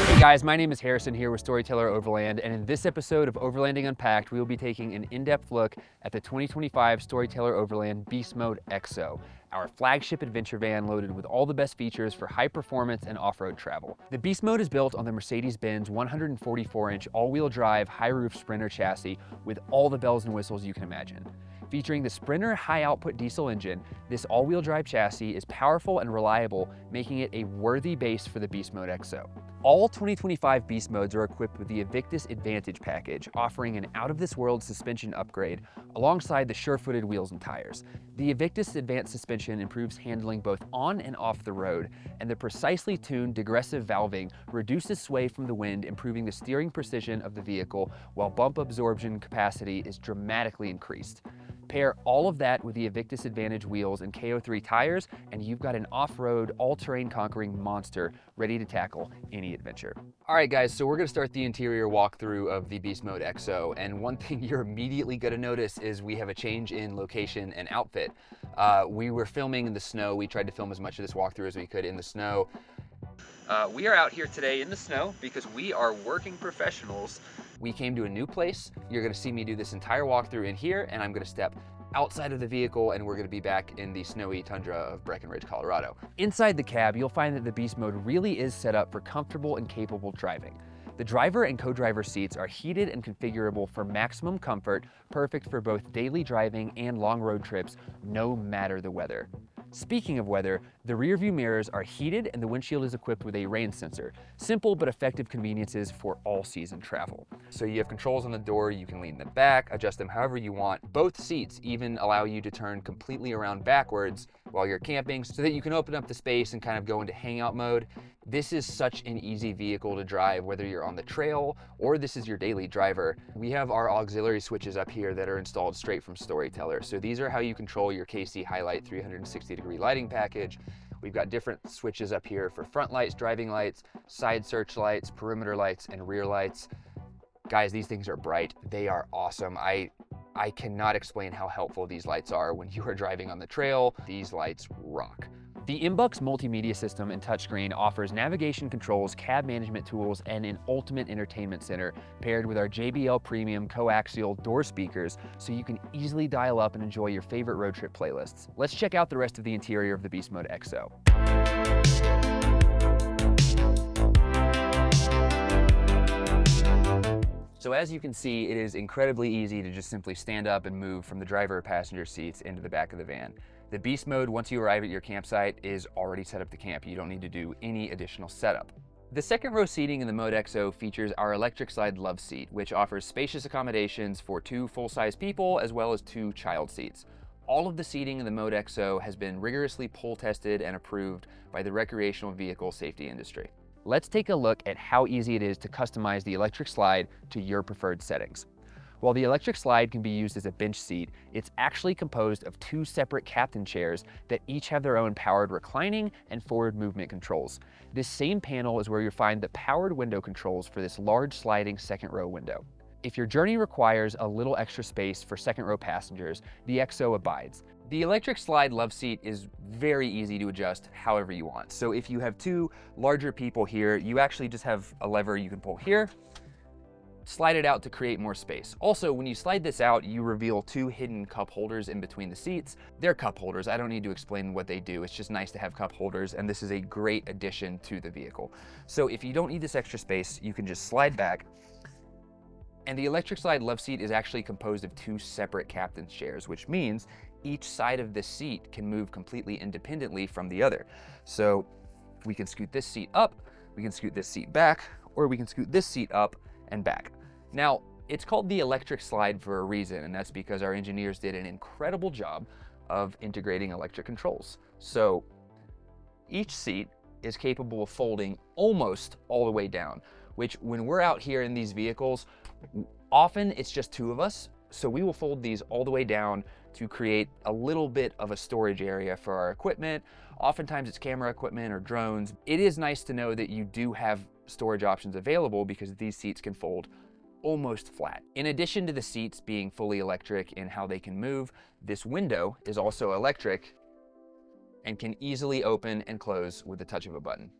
Hey guys, my name is Harrison here with Storyteller Overland, and in this episode of Overlanding Unpacked, we will be taking an in-depth look at the 2025 Storyteller Overland Beast Mode XO, our flagship adventure van loaded with all the best features for high performance and off-road travel. The Beast Mode is built on the Mercedes-Benz 144-inch all-wheel drive high-roof Sprinter chassis with all the bells and whistles you can imagine. Featuring the Sprinter high-output diesel engine, this all-wheel drive chassis is powerful and reliable, making it a worthy base for the Beast Mode XO. All 2025 Beast Modes are equipped with the Invictus Advantage package, offering an out-of-this-world suspension upgrade alongside the sure-footed wheels and tires. The Invictus Advanced suspension improves handling both on and off the road, and the precisely tuned digressive valving reduces sway from the wind, improving the steering precision of the vehicle, while bump absorption capacity is dramatically increased. Pair all of that with the Invictus Advantage wheels and KO3 tires, and you've got an off-road, all-terrain conquering monster ready to tackle any adventure. All right, guys, so we're gonna start the interior walkthrough of the Beast Mode XO, and one thing you're immediately gonna notice is we have a change in location and outfit. We were filming in the snow. We tried to film as much of this walkthrough as we could in the snow. We are out here today in the snow because we are working professionals. We came to a new place. You're gonna see me do this entire walkthrough in here, and I'm gonna step outside of the vehicle, and we're gonna be back in the snowy tundra of Breckenridge, Colorado. Inside the cab, you'll find that the Beast Mode really is set up for comfortable and capable driving. The driver and co-driver seats are heated and configurable for maximum comfort, perfect for both daily driving and long road trips, no matter the weather. Speaking of weather, the rear view mirrors are heated and the windshield is equipped with a rain sensor. Simple but effective conveniences for all season travel. So you have controls on the door, you can lean them back, adjust them however you want. Both seats even allow you to turn completely around backwards while you're camping so that you can open up the space and kind of go into hangout mode. This is such an easy vehicle to drive, whether you're on the trail or this is your daily driver. We have our auxiliary switches up here that are installed straight from Storyteller. So these are how you control your KC Highlight 360-degree lighting package. We've got different switches up here for front lights, driving lights, side search lights, perimeter lights, and rear lights. Guys, these things are bright. They are awesome. I cannot explain how helpful these lights are when you are driving on the trail. These lights rock. The Inbux multimedia system and touchscreen offers navigation controls, cab management tools, and an ultimate entertainment center paired with our JBL Premium coaxial door speakers so you can easily dial up and enjoy your favorite road trip playlists. Let's check out the rest of the interior of the Beast Mode XO. So as you can see, it is incredibly easy to just simply stand up and move from the driver or passenger seats into the back of the van. The Beast Mode, once you arrive at your campsite, is already set up to camp. You don't need to do any additional setup. The second row seating in the Mode XO features our electric slide love seat, which offers spacious accommodations for 2 full-size people as well as 2 child seats. All of the seating in the Mode XO has been rigorously pull tested and approved by the recreational vehicle safety industry. Let's take a look at how easy it is to customize the electric slide to your preferred settings. While the electric slide can be used as a bench seat, it's actually composed of 2 separate captain chairs that each have their own powered reclining and forward movement controls. This same panel is where you'll find the powered window controls for this large sliding second row window. If your journey requires a little extra space for second row passengers, the XO abides. The electric slide love seat is very easy to adjust however you want. So if you have 2 larger people here, you actually just have a lever you can pull here, slide it out to create more space. Also, when you slide this out, you reveal 2 hidden cup holders in between the seats. They're cup holders. I don't need to explain what they do. It's just nice to have cup holders, and this is a great addition to the vehicle. So if you don't need this extra space, you can just slide back. And the electric slide love seat is actually composed of 2 separate captain's chairs, which means each side of this seat can move completely independently from the other. So we can scoot this seat up, we can scoot this seat back, or we can scoot this seat up and back. Now, it's called the electric slide for a reason, and that's because our engineers did an incredible job of integrating electric controls. So each seat is capable of folding almost all the way down, which when we're out here in these vehicles, often it's just 2 of us. So we will fold these all the way down to create a little bit of a storage area for our equipment. Oftentimes it's camera equipment or drones. It is nice to know that you do have storage options available because these seats can fold almost flat. In addition to the seats being fully electric in how they can move, this window is also electric and can easily open and close with the touch of a button.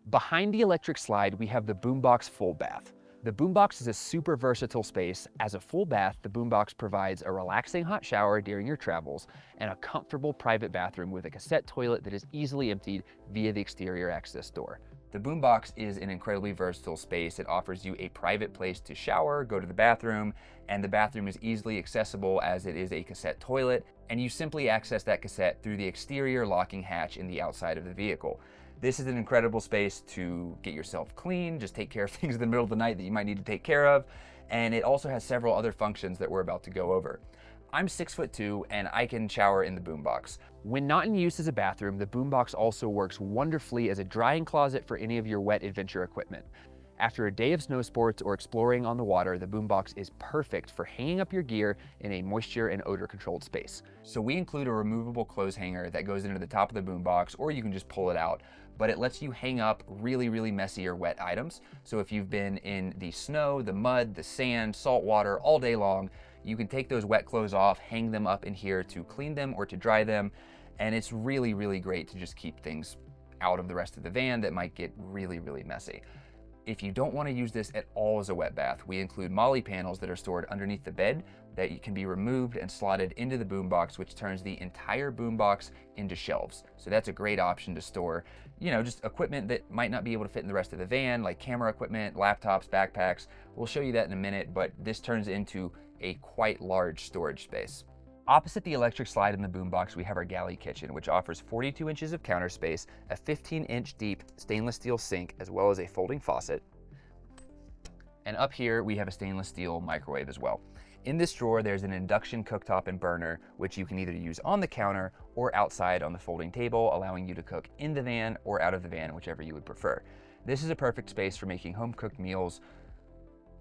Behind the electric slide, we have the Boombox Full Bath. The Boombox is a super versatile space. As a full bath, the Boombox provides a relaxing hot shower during your travels and a comfortable private bathroom with a cassette toilet that is easily emptied via the exterior access door. The Boombox is an incredibly versatile space. It offers you a private place to shower, go to the bathroom, and the bathroom is easily accessible as it is a cassette toilet, and you simply access that cassette through the exterior locking hatch in the outside of the vehicle. This is an incredible space to get yourself clean, just take care of things in the middle of the night that you might need to take care of, and it also has several other functions that we're about to go over. I'm 6'2" and I can shower in the Boombox. When not in use as a bathroom, the Boombox also works wonderfully as a drying closet for any of your wet adventure equipment. After a day of snow sports or exploring on the water, the Boombox is perfect for hanging up your gear in a moisture and odor controlled space. So we include a removable clothes hanger that goes into the top of the Boombox, or you can just pull it out, but it lets you hang up really messy or wet items. So if you've been in the snow, the mud, the sand, salt water all day long, you can take those wet clothes off, hang them up in here to clean them or to dry them, and it's really great to just keep things out of the rest of the van that might get really messy. If you don't want to use this at all as a wet bath, we include molly panels that are stored underneath the bed that can be removed and slotted into the Boombox, which turns the entire Boombox into shelves. So that's a great option to store, just equipment that might not be able to fit in the rest of the van, like camera equipment, laptops, backpacks. We'll show you that in a minute, but this turns into a quite large storage space. Opposite the electric slide in the Boombox, we have our Galley kitchen, which offers 42 inches of counter space, a 15-inch deep stainless steel sink, as well as a folding faucet. And up here, we have a stainless steel microwave as well. In this drawer, there's an induction cooktop and burner, which you can either use on the counter or outside on the folding table, allowing you to cook in the van or out of the van, whichever you would prefer. This is a perfect space for making home-cooked meals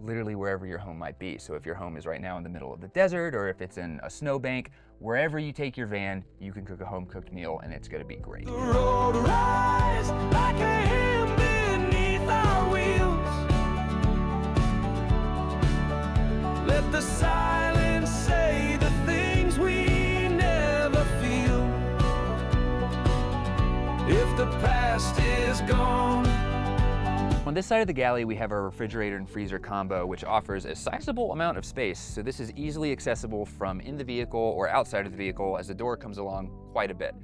literally wherever your home might be. So if your home is right now in the middle of the desert, or if it's in a snowbank, wherever you take your van, you can cook a home-cooked meal and it's gonna be great. The road rise like a hand beneath our wheels. Let the silence say the things we never feel. If the past is gone. On this side of the Galley, we have our refrigerator and freezer combo, which offers a sizable amount of space. So this is easily accessible from in the vehicle or outside of the vehicle as the door comes along quite a bit.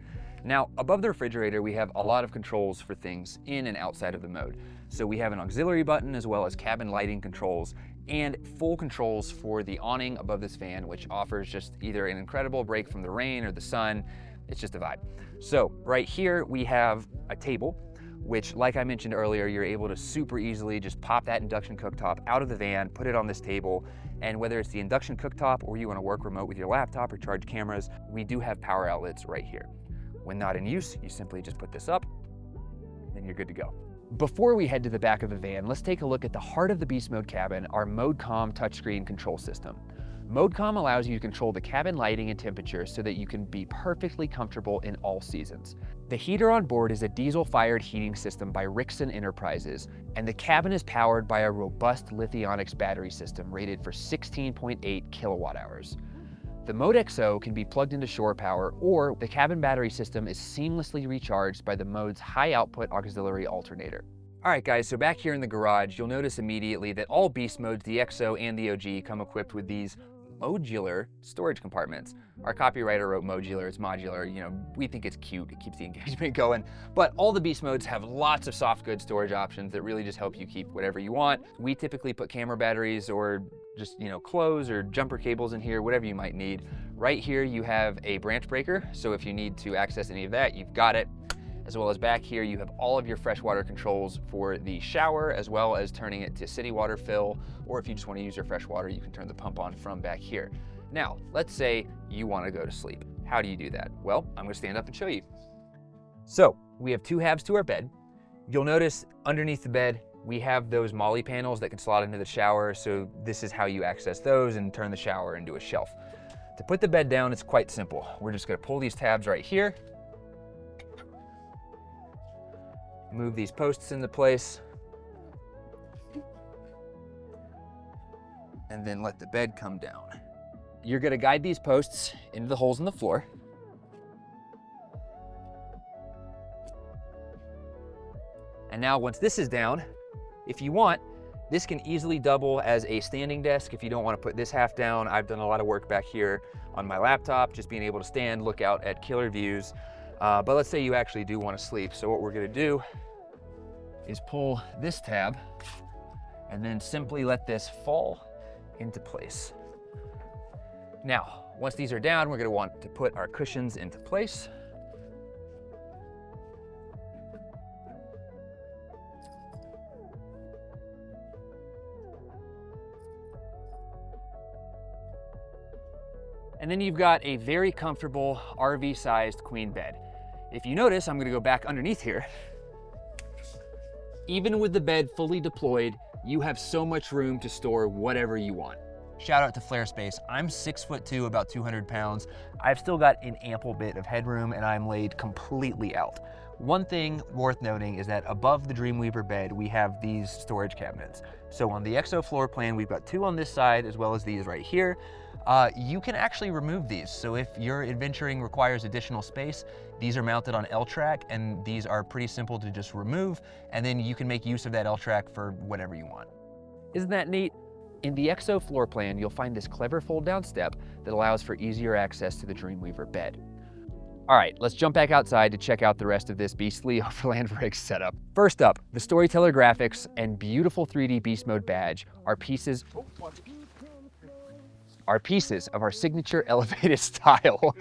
Now, above the refrigerator, we have a lot of controls for things in and outside of the mode. So we have an auxiliary button as well as cabin lighting controls and full controls for the awning above this van, which offers just either an incredible break from the rain or the sun. It's just a vibe. So right here, we have a table, which, like I mentioned earlier, you're able to super easily just pop that induction cooktop out of the van, put it on this table, and whether it's the induction cooktop or you want to work remote with your laptop or charge cameras, we do have power outlets right here. When not in use, you simply just put this up, and you're good to go. Before we head to the back of the van, let's take a look at the heart of the Beast Mode cabin, our ModeCom touchscreen control system. ModeCom allows you to control the cabin lighting and temperature so that you can be perfectly comfortable in all seasons. The heater on board is a diesel-fired heating system by Rixson Enterprises, and the cabin is powered by a robust Lithionics battery system rated for 16.8 kilowatt hours. The Mode XO can be plugged into shore power, or the cabin battery system is seamlessly recharged by the Mode's high-output auxiliary alternator. All right, guys, so back here in the garage, you'll notice immediately that all Beast Modes, the XO and the OG, come equipped with these modular storage compartments. Our copywriter wrote modular, it's modular, we think it's cute, it keeps the engagement going, but all the Beast Modes have lots of soft goods storage options that really just help you keep whatever you want. We typically put camera batteries or just, clothes or jumper cables in here, whatever you might need. Right here, you have a branch breaker, so if you need to access any of that, you've got it. As well as back here, you have all of your freshwater controls for the shower, as well as turning it to city water fill, or if you just want to use your fresh water, you can turn the pump on from back here. Now, let's say you want to go to sleep. How do you do that? Well, I'm going to stand up and show you. So, we have two halves to our bed. You'll notice underneath the bed, we have those molly panels that can slot into the shower, so this is how you access those and turn the shower into a shelf. To put the bed down, it's quite simple. We're just going to pull these tabs right here, move these posts into place, and then let the bed come down. You're gonna guide these posts into the holes in the floor. And now once this is down, if you want, this can easily double as a standing desk if you don't want to put this half down. I've done a lot of work back here on my laptop, just being able to stand, look out at killer views. But let's say you actually do want to sleep. So what we're gonna do is pull this tab and then simply let this fall into place. Now, once these are down, we're gonna want to put our cushions into place. And then you've got a very comfortable RV-sized queen bed. If you notice, I'm gonna go back underneath here. Even with the bed fully deployed, you have so much room to store whatever you want. Shout out to Flare Space. I'm 6'2", about 200 pounds. I've still got an ample bit of headroom and I'm laid completely out. One thing worth noting is that above the Dreamweaver bed, we have these storage cabinets. So on the EXO floor plan, we've got 2 on this side as well as these right here. You can actually remove these. So if your adventuring requires additional space, these are mounted on L-track and these are pretty simple to just remove, and then you can make use of that L-track for whatever you want. Isn't that neat? In the EXO floor plan, you'll find this clever fold-down step that allows for easier access to the Dreamweaver bed. All right, let's jump back outside to check out the rest of this beastly Overland rig setup. First up, the Storyteller graphics and beautiful 3D Beast Mode badge are pieces of our signature elevated style.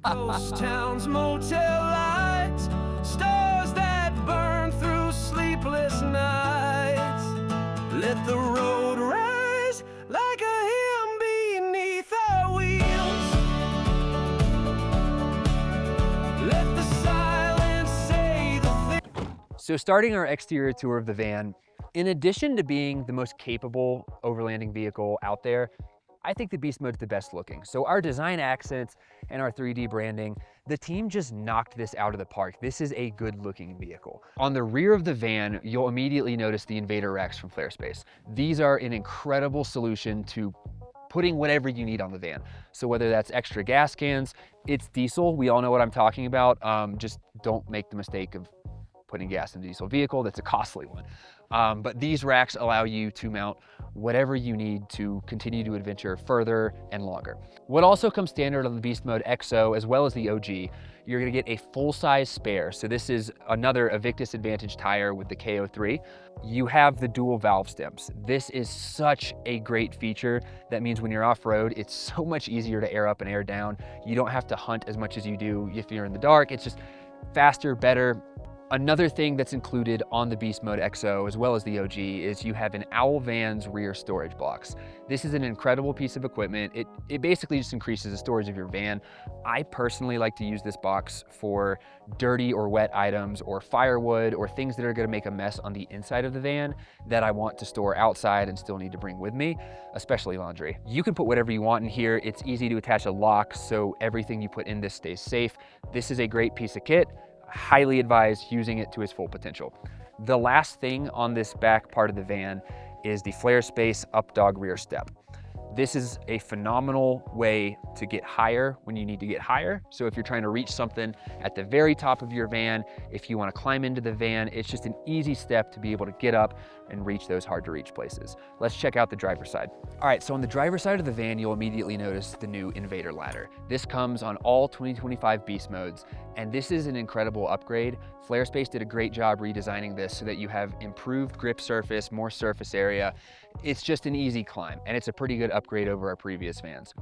Ghost towns, motel lights, stars that burn through sleepless nights. Let the road rise like a hymn beneath our wheels. Let the silence say the thing. So starting our exterior tour of the van, in addition to being the most capable overlanding vehicle out there, I think the Beast Mode is the best looking. So our design accents and our 3D branding, the team just knocked this out of the park. This is a good looking vehicle. On the rear of the van, you'll immediately notice the Invader racks from Flare Space. These are an incredible solution to putting whatever you need on the van. So whether that's extra gas cans, it's diesel, we all know what I'm talking about. Just don't make the mistake of putting gas in a diesel vehicle. That's a costly one. But these racks allow you to mount whatever you need to continue to adventure further and longer. What also comes standard on the Beast Mode EXO as well as the OG, you're gonna get a full-size spare. So this is another Invictus Advantage tire with the KO3. You have the dual valve stems. This is such a great feature. That means when you're off-road, it's so much easier to air up and air down. You don't have to hunt as much as you do if you're in the dark. It's just faster, better. Another thing that's included on the Beast Mode EXO as well as the OG is you have an Owl Van's rear storage box. This is an incredible piece of equipment. It basically just increases the storage of your van. I personally like to use this box for dirty or wet items or firewood or things that are gonna make a mess on the inside of the van that I want to store outside and still need to bring with me, especially laundry. You can put whatever you want in here. It's easy to attach a lock so everything you put in this stays safe. This is a great piece of kit. Highly advise using it to its full potential. The last thing on this back part of the van is the Flare Space Updog rear step. This is a phenomenal way to get higher when you need to get higher. So if you're trying to reach something at the very top of your van, if you want to climb into the van, it's just an easy step to be able to get up and reach those hard to reach places. Let's check out the driver's side. All right, so on the driver's side of the van, you'll immediately notice the new Invader ladder. This comes on all 2025 Beast Modes, and this is an incredible upgrade. Flare Space did a great job redesigning this so that you have improved grip surface, more surface area. It's just an easy climb, and it's a pretty good upgrade over our previous vans.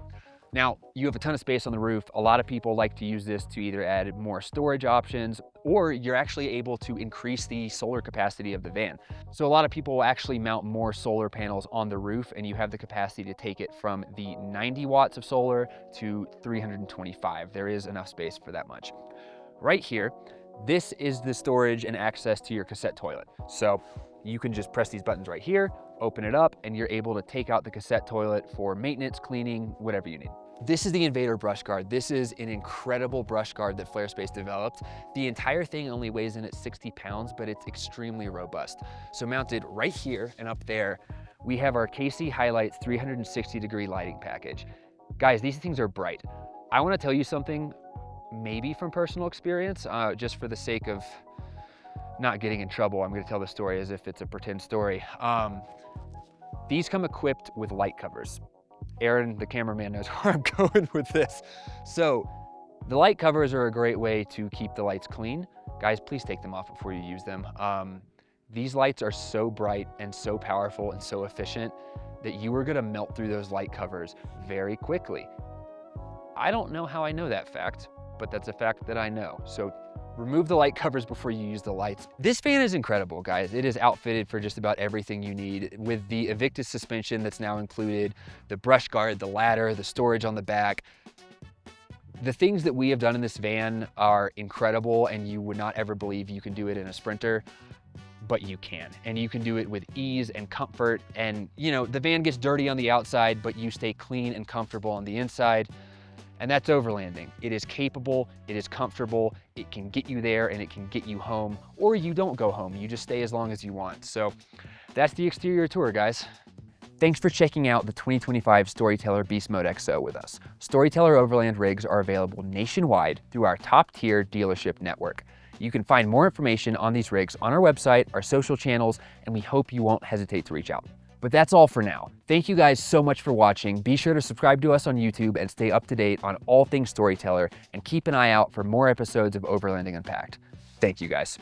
Now, you have a ton of space on the roof. A lot of people like to use this to either add more storage options, or you're actually able to increase the solar capacity of the van. So a lot of people will actually mount more solar panels on the roof, and you have the capacity to take it from the 90 watts of solar to 325. There is enough space for that much. Right here, this is the storage and access to your cassette toilet. So you can just press these buttons right here, open it up, and you're able to take out the cassette toilet for maintenance, cleaning, whatever you need. This is the Invader brush guard. This is an incredible brush guard that Flare Space developed. The entire thing only weighs in at 60 pounds, but it's extremely robust. So mounted right here and up there, we have our KC Highlights 360-degree lighting package. Guys, these things are bright. I wanna tell you something, maybe from personal experience, just for the sake of not getting in trouble, I'm gonna tell the story as if it's a pretend story. These come equipped with light covers. Aaron, the cameraman, knows where I'm going with this. So the light covers are a great way to keep the lights clean. Guys, please take them off before you use them. These lights are so bright and so powerful and so efficient that you are gonna melt through those light covers very quickly. I don't know how I know that fact, but that's a fact that I know. So remove the light covers before you use the lights. This van is incredible, guys. It is outfitted for just about everything you need with the Evictus suspension that's now included, the brush guard, the ladder, the storage on the back. The things that we have done in this van are incredible, and you would not ever believe you can do it in a Sprinter, but you can. And you can do it with ease and comfort. And you know, the van gets dirty on the outside, but you stay clean and comfortable on the inside. And that's overlanding. It is capable, it is comfortable, it can get you there and it can get you home, or you don't go home, you just stay as long as you want. So that's the exterior tour, guys. Thanks for checking out the 2025 Storyteller Beast Mode XO with us. Storyteller Overland rigs are available nationwide through our top-tier dealership network. You can find more information on these rigs on our website, our social channels, and we hope you won't hesitate to reach out. But that's all for now. Thank you guys so much for watching. Be sure to subscribe to us on YouTube and stay up to date on all things Storyteller, and keep an eye out for more episodes of Overlanding Unpacked. Thank you guys.